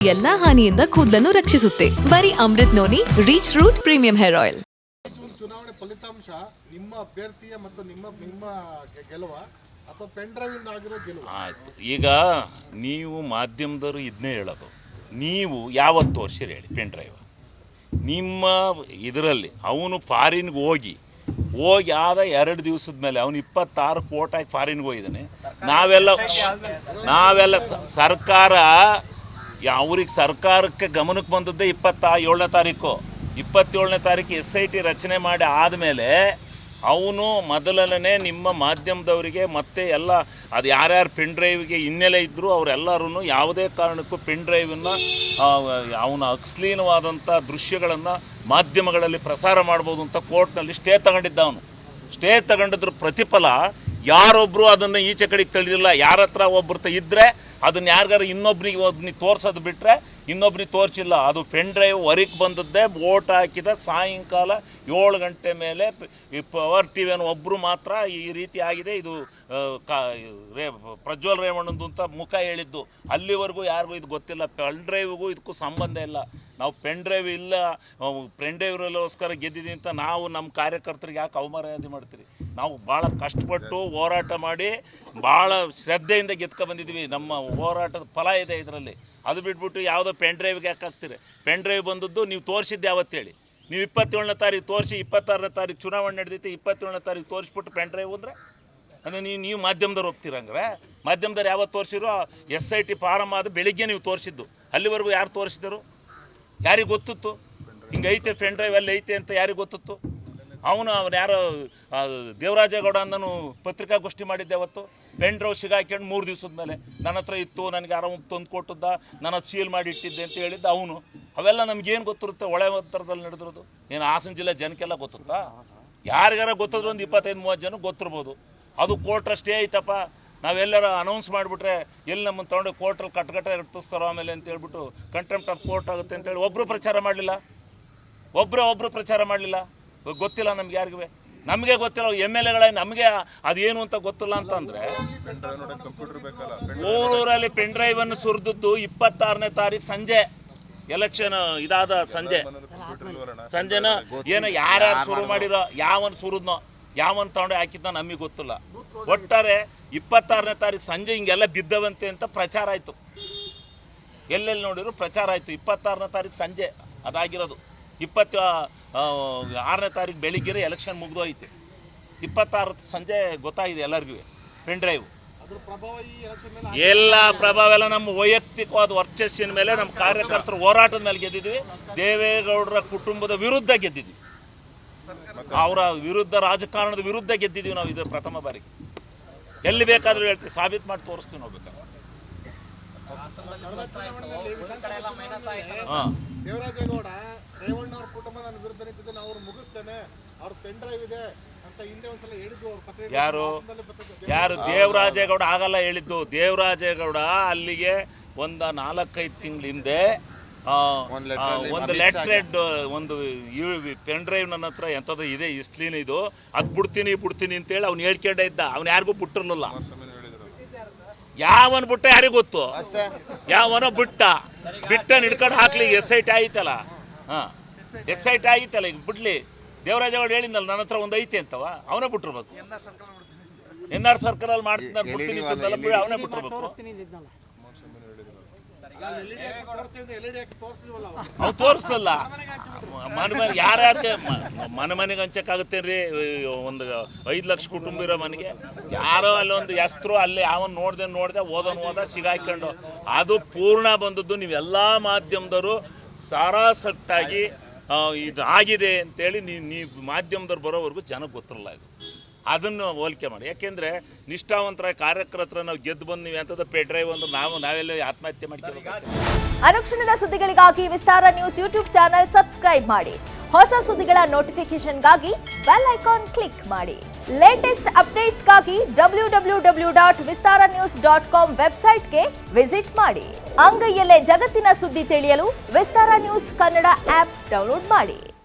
ಎಲ್ಲಾ ಹಾನಿಯಿಂದ ಕೂದಲನ್ನು ರಕ್ಷಿಸುತ್ತೆ. ಬರೀ Amrut noni rich root premium hair oil. ಚುನಾವಣೆ ಫಲಿತಾಂಶ ನಿಮ್ಮ ಅಭ್ಯರ್ಥಿಯ ಮತ್ತು ನಿಮ್ಮ ಗೆಲುವ ಅಥವಾ ಪೆನ್ ಡ್ರೈವ್ ಇಂದ ಆಗಿರೋ ಗೆಲುವು? ಆಯ್ತು, ಈಗ ನೀವು ಮಾಧ್ಯಮದವರು ಇದನ್ನೇ ಹೇಳೋದು, ನೀವು ಯಾವತ್ತು ತೋರಿಸಿರಿ ಹೇಳಿ ಪೆನ್ ಡ್ರೈವ್? ನಿಮ್ಮ ಇದರಲ್ಲಿ ಅವನು ಫಾರಿನ್ಗೆ ಹೋಗಿ ಆದ 2 ದಿವಸದ ಮೇಲೆ ಅವನು 26 ಕೋಟಿ ಹಾಕಿ ಫಾರಿನ್ಗೆ ಹೋಗಿದ್ದಾನೆ. ನಾವೆಲ್ಲ ಸರ್ಕಾರ ಅವ್ರಿಗೆ ಸರ್ಕಾರಕ್ಕೆ ಗಮನಕ್ಕೆ ಬಂದದ್ದೇ 27ನೇ ತಾರೀಕು. 27ನೇ ತಾರೀಕು SIT ರಚನೆ ಮಾಡಿ ಆದಮೇಲೆ ಅವನು ಮೊದಲನೇ ನಿಮ್ಮ ಮಾಧ್ಯಮದವರಿಗೆ ಮತ್ತೆ ಎಲ್ಲ ಅದು ಯಾರ್ಯಾರು ಪೆನ್ ಡ್ರೈವ್ಗೆ ಹಿನ್ನೆಲೆ ಇದ್ದರೂ ಅವರೆಲ್ಲರೂ ಯಾವುದೇ ಕಾರಣಕ್ಕೂ ಪೆನ್ ಡ್ರೈವನ್ನು ಅವನ ಅಶ್ಲೀಲವಾದಂಥ ದೃಶ್ಯಗಳನ್ನು ಮಾಧ್ಯಮಗಳಲ್ಲಿ ಪ್ರಸಾರ ಮಾಡ್ಬೋದು ಅಂತ ಕೋರ್ಟ್ನಲ್ಲಿ ಸ್ಟೇ ತಗೊಂಡಿದ್ದ. ಅವನು ಸ್ಟೇ ತಗೊಂಡಿದ್ರ ಪ್ರತಿಫಲ ಯಾರೊಬ್ಬರು ಅದನ್ನು ಈಚೆ ಕಡೆಗೆ ತಳ್ಳಿಲ್ಲ. ಯಾರ ಹತ್ರ ಒಬ್ಬರು ಇದ್ದರೆ ಅದನ್ನು ಯಾರಿಗಾರು ಒಬ್ಬನಿಗೆ ತೋರಿಸೋದು ಬಿಟ್ಟರೆ ಇನ್ನೊಬ್ರಿಗೆ ತೋರಿಸಿಲ್ಲ. ಅದು ಪೆನ್ ಡ್ರೈವ್ ಹೊರಗೆ ಬಂದದ್ದೇ ವೋಟ್ ಹಾಕಿದ ಸಾಯಂಕಾಲ 7 ಗಂಟೆ ಮೇಲೆ ಪವರ್ ಟಿವಿಯನ್ನು ಒಬ್ಬರು ಮಾತ್ರ ಈ ರೀತಿ ಆಗಿದೆ, ಇದು ಪ್ರಜ್ವಲ್ ರೇವಣ್ಣಂದು ಅಂತ ಮುಖ ಹೇಳಿದ್ದು. ಅಲ್ಲಿವರೆಗೂ ಯಾರಿಗೂ ಇದು ಗೊತ್ತಿಲ್ಲ. ಪೆನ್ ಡ್ರೈವ್ಗೂ ಇದಕ್ಕೂ ಸಂಬಂಧ ಇಲ್ಲ. ನಾವು ಪೆನ್ ಡ್ರೈವ್ ಇಲ್ಲ, ಪೆನ್ ಡ್ರೈವ್ಗೋಸ್ಕರ ಗೆದ್ದಿದ್ದೀವಿ ಅಂತ ನಾವು ನಮ್ಮ ಕಾರ್ಯಕರ್ತರಿಗೆ ಯಾಕೆ ಅವಮರ್ಯಾದೆ ಮಾಡ್ತೀರಿ? ನಾವು ಭಾಳ ಕಷ್ಟಪಟ್ಟು ಹೋರಾಟ ಮಾಡಿ ಭಾಳ ಶ್ರದ್ಧೆಯಿಂದ ಗೆದ್ಕೊಂಡ್ಬಂದಿದ್ದೀವಿ. ನಮ್ಮ ಹೋರಾಟದ ಫಲ ಇದೆ ಇದರಲ್ಲಿ. ಅದು ಬಿಟ್ಬಿಟ್ಟು ಯಾವುದೋ ಪೆನ್ ಡ್ರೈವ್ಗೆ ಯಾಕೆ ಹಾಕ್ತೀರಿ? ಪೆನ್ ಡ್ರೈವ್ ಬಂದದ್ದು ನೀವು ತೋರಿಸಿದ್ದು ಯಾವತ್ತೇಳಿ? ನೀವು 27ನೇ ತಾರೀಕು ತೋರಿಸಿ 26ನೇ ತಾರೀಕು ಚುನಾವಣೆ ನಡೆದೈತೆ, 27ನೇ ತಾರೀಕು ತೋರಿಸ್ಬಿಟ್ಟು ಪೆನ್ ಡ್ರೈವ್ ಅಂದರೆ ಅಂದರೆ ನೀವು ಮಾಧ್ಯಮದವ್ರು ಹೋಗ್ತೀರಂದ್ರೆ ಮಾಧ್ಯಮದವ್ರು ಯಾವತ್ತು ತೋರಿಸಿರೋ? SIT ಫಾರಮ್ ಆದ ಬೆಳಿಗ್ಗೆ ನೀವು ತೋರಿಸಿದ್ದು. ಅಲ್ಲಿವರೆಗೂ ಯಾರು ತೋರಿಸಿದರು? ಯಾರಿಗೆ ಗೊತ್ತಿತ್ತು ಹಿಂಗೈತೆ ಪೆನ್ ಡ್ರೈವ್ ಅಲ್ಲಿ ಐತೆ ಅಂತ? ಯಾರಿಗೆ ಗೊತ್ತಿತ್ತು? ಅವನು ಯಾರೋ ದೇವರಾಜೇಗೌಡ ಅಂದನು ಪತ್ರಿಕಾಗೋಷ್ಠಿ ಮಾಡಿದ್ದೆ ಅವತ್ತು. ಪೆನ್ ಡ್ರೈವ್ ಸಿಗಾಕೊಂಡು 3 ದಿವಸದ ಮೇಲೆ ನನ್ನ ಹತ್ರ ಇತ್ತು, ನನಗೆ ಯಾರೋ ತಂದು ಕೊಟ್ಟಿದ್ದ, ನಾನು ಅದು ಸೀಲ್ ಮಾಡಿ ಇಟ್ಟಿದ್ದೆ ಅಂತ ಹೇಳಿದ್ದ ಅವನು. ಅವೆಲ್ಲ ನಮಗೇನು ಗೊತ್ತಿರುತ್ತೆ? ಒಳ್ಳೆ ಒತ್ತರದಲ್ಲಿ ನಡೆದಿರೋದು ಏನು ಹಾಸನ ಜಿಲ್ಲೆ ಜನಕ್ಕೆಲ್ಲ ಗೊತ್ತುತ್ತಾ? ಯಾರಿಗಾರ ಗೊತ್ತಿದ್ರು ಒಂದು 25-30 ಜನ ಗೊತ್ತಿರ್ಬೋದು. ಅದು ಕೋರ್ಟ್ರ ಸ್ಟೇ ಐತಪ್ಪ, ನಾವೆಲ್ಲರ ಅನೌನ್ಸ್ ಮಾಡಿಬಿಟ್ರೆ ಎಲ್ಲಿ ನಮ್ಮನ್ನು ತೊಗೊಂಡು ಕೋರ್ಟ್ರಲ್ಲಿ ಕಟ್ಕಟ್ಟೆ ಇಟ್ಟಿಸ್ತಾರೋ ಆಮೇಲೆ ಅಂತ ಹೇಳ್ಬಿಟ್ಟು ಕಂಟೆಂಪ್ಟ್ ಆಫ್ ಕೋರ್ಟ್ ಆಗುತ್ತೆ ಅಂತೇಳಿ ಒಬ್ಬರು ಪ್ರಚಾರ ಮಾಡಲಿಲ್ಲ. ಒಬ್ಬರು ಪ್ರಚಾರ ಮಾಡಲಿಲ್ಲ. ಗೊತ್ತಿಲ್ಲ ನಮ್ಗೆ ಯಾರಿಗೂ. ನಮಗೆ ಗೊತ್ತಿಲ್ಲ. MLAಗಳ ನಮಗೆ ಅದೇನು ಅಂತ ಗೊತ್ತಿಲ್ಲ ಅಂತಂದರೆ ಊರಲ್ಲಿ ಪೆನ್ ಡ್ರೈವನ್ನು ಸುರಿದದ್ದು 26ನೇ ತಾರೀಕು ಸಂಜೆ, ಎಲೆಕ್ಷನ್ ಇದಾದ ಸಂಜೆನ ಏನೋ ಯಾರ್ಯಾರು ಶುರು ಮಾಡಿರೋ, ಯಾವನು ಸುರಿದ್ನೋ, ಯಾವನು ತಗೊಂಡು ಹಾಕಿದ್ನೋ ನಮಗೆ ಗೊತ್ತಿಲ್ಲ. ಒಟ್ಟಾರೆ 26ನೇ ತಾರೀಕು ಸಂಜೆ ಹಿಂಗೆಲ್ಲ ಬಿದ್ದವಂತೆ ಅಂತ ಪ್ರಚಾರ ಆಯಿತು. ಎಲ್ಲೆಲ್ಲಿ ನೋಡಿದ್ರು ಪ್ರಚಾರ ಆಯಿತು. 26ನೇ ತಾರೀಕು ಸಂಜೆ ಅದಾಗಿರೋದು. 26ನೇ ತಾರೀಕು ಬೆಳಿಗ್ಗೆ ಎಲೆಕ್ಷನ್ ಮುಗಿದೋಯ್ತು. 26 ಸಂಜೆ ಗೊತ್ತಾಗಿದೆ ಎಲ್ಲರಿಗೂ ಪೆನ್ ಡ್ರೈವ್. ಎಲ್ಲ ಪ್ರಭಾವ ಎಲ್ಲ ನಮ್ಮ ವೈಯಕ್ತಿಕವಾದ ವರ್ಚಸ್ಸಿನ ಮೇಲೆ, ನಮ್ಮ ಕಾರ್ಯಕರ್ತರ ಹೋರಾಟದ ಮೇಲೆ ಗೆದ್ದಿದ್ವಿ. ದೇವೇಗೌಡರ ಕುಟುಂಬದ ವಿರುದ್ಧ ಗೆದ್ದಿದ್ವಿ. ಅವರ ವಿರುದ್ಧ, ರಾಜಕಾರಣದ ವಿರುದ್ಧ ಗೆದ್ದಿದ್ದೀವಿ ನಾವು. ಇದು ಪ್ರಥಮ ಬಾರಿಗೆ. ಎಲ್ಲಿ ಬೇಕಾದರೂ ಹೇಳ್ತೀವಿ, ಸಾಬೀತು ಮಾಡಿ ತೋರಿಸ್ತೀವಿ ನಾವು ಬೇಕಾದ್ರೆ. ದೇವರಾಜೇಗೌಡ ರೇವಣ್ಣ ಅವ್ರ ಕುಟುಂಬ ನನ್ನ ವಿರುದ್ಧ ನಿಂತಿದ್ದೆ, ಅವ್ರು ಮುಗಿಸ್ತೇನೆ, ಅವ್ರ ಪೆನ್ ಡ್ರೈವ್ ಇದೆ ಅಂತ ಹಿಂದೆ ಒಂದ್ಸಲ ಹೇಳಿದ್ರು. ಯಾರು ದೇವರಾಜೇಗೌಡ ಆಗಲ್ಲ ಹೇಳಿದ್ದು. ದೇವರಾಜೇಗೌಡ ಅಲ್ಲಿಗೆ ಒಂದು 4-5 ತಿಂಗಳ ಹಿಂದೆ ಒಂದು ಲೆಟ್ರೆಡ್ ಒಂದು ಪೆನ್ ಡ್ರೈವ್ ನನ್ನ ಹತ್ರ ಎಂಥದ್ದು ಇದೆ, ಇಸ್ಲೀನ್ ಇದು, ಅದು ಬಿಡ್ತೀನಿ ಅಂತೇಳಿ ಅವ್ನು ಹೇಳ್ಕೊಂಡೇ ಇದ್ದ. ಅವ್ನು ಯಾರಿಗೂ ಬಿಟ್ಟಿರಲಿಲ್ಲ. ಯಾವನು ಬಿಟ್ಟ ಯಾರಿಗೂ ಗೊತ್ತು. ಯಾವನೋ ಬಿಟ್ಟ ಹಿಡ್ಕೊಂಡು ಹಾಕ್ಲಿ. SIT ಆಯ್ತಲ್ಲ, SIT ಆಯ್ತಲ್ಲ, ಈಗ ಬಿಡ್ಲಿ. ದೇವರಾಜೇಗೌಡ ಹೇಳಿದ್ನಲ್ಲ ನನ್ನ ಹತ್ರ ಒಂದು ಐತೆ ಅಂತವ, ಅವನೇ ಬಿಟ್ಟಿರ್ಬೇಕು. NR ಸರ್ಕಲಲ್ಲಿ ಮಾಡ್ತೀನಿ ಬಿಡ್ತೀನಿ ಅಂತಲ್ಲ, ಅವನೇ ಬಿಟ್ಟಿರ್ಬೇಕು. ಅವ್ನು ತೋರಿಸ್ಲಿಲ್ಲ. ಮನೆ ಯಾರ್ಯಾರಿಗೆ ಮನೆಗೆ ಹಂಚಕ್ಕಾಗುತ್ತೇನ್ರಿ? ಒಂದು 5 ಲಕ್ಷ ಕುಟುಂಬ ಇರೋ ಮನೆಗೆ ಯಾರೋ ಅಲ್ಲೊಂದು ಹೆಸರು ಅಲ್ಲೇ ಯಾವನ್ ನೋಡ್ದೆ ಓದ ಸಿಗಾಕೊಂಡು ಅದು ಪೂರ್ಣ ಬಂದದ್ದು. ನೀವೆಲ್ಲ ಮಾಧ್ಯಮದವರು ಸಾರಾಸಟ್ಟಾಗಿ ಇದು ಆಗಿದೆ ಅಂತೇಳಿ ನೀವು ಮಾಧ್ಯಮದವ್ರು ಬರೋವರೆಗೂ ಜನಕ್ಕೆ ಗೊತ್ತಿರಲ್ಲ. ಇದು ಅದನ್ನು ಹೋಲಿಕೆ ಮಾಡಿ. ಯಾಕೆಂದರೆ ನಿಷ್ಠಾವಂತರ ಕಾರ್ಯಕರ್ತರ ನಾವು ಗೆದ್ದು ಬಂದ್ವಿ ಅಂತದ್ದು ಪೆನ್ ಡ್ರೈವ್ ಅಂದ್ರೆ ನಾವೆಲ್ಲ ಆತ್ಮಹತ್ಯೆ ಮಾಡ್ತೀವಿ. ಅನುಕ್ಷಣದ ಸುದ್ದಿಗಳಿಗಾಗಿ ವಿಸ್ತಾರ ನ್ಯೂಸ್ ಯೂಟ್ಯೂಬ್ ಚಾನೆಲ್ ಸಬ್ಸ್ಕ್ರೈಬ್ ಮಾಡಿ. ಹೊಸ ಸುದ್ದಿಗಳ ನೋಟಿಫಿಕೇಶನ್ಗಾಗಿ ಬೆಲ್ ಐಕಾನ್ ಕ್ಲಿಕ್ ಮಾಡಿ. ಲೇಟೆಸ್ಟ್ ಅಪ್ಡೇಟ್ಸ್ಗಾಗಿ www.vistaranews.com ವೆಬ್ಸೈಟ್ಗೆ ವಿಸಿಟ್ ಮಾಡಿ. ಅಂಗೈಯಲ್ಲೇ ಜಗತ್ತಿನ ಸುದ್ದಿ ತಿಳಿಯಲು ವಿಸ್ತಾರ ನ್ಯೂಸ್ ಕನ್ನಡ ಆಪ್ ಡೌನ್ಲೋಡ್ ಮಾಡಿ.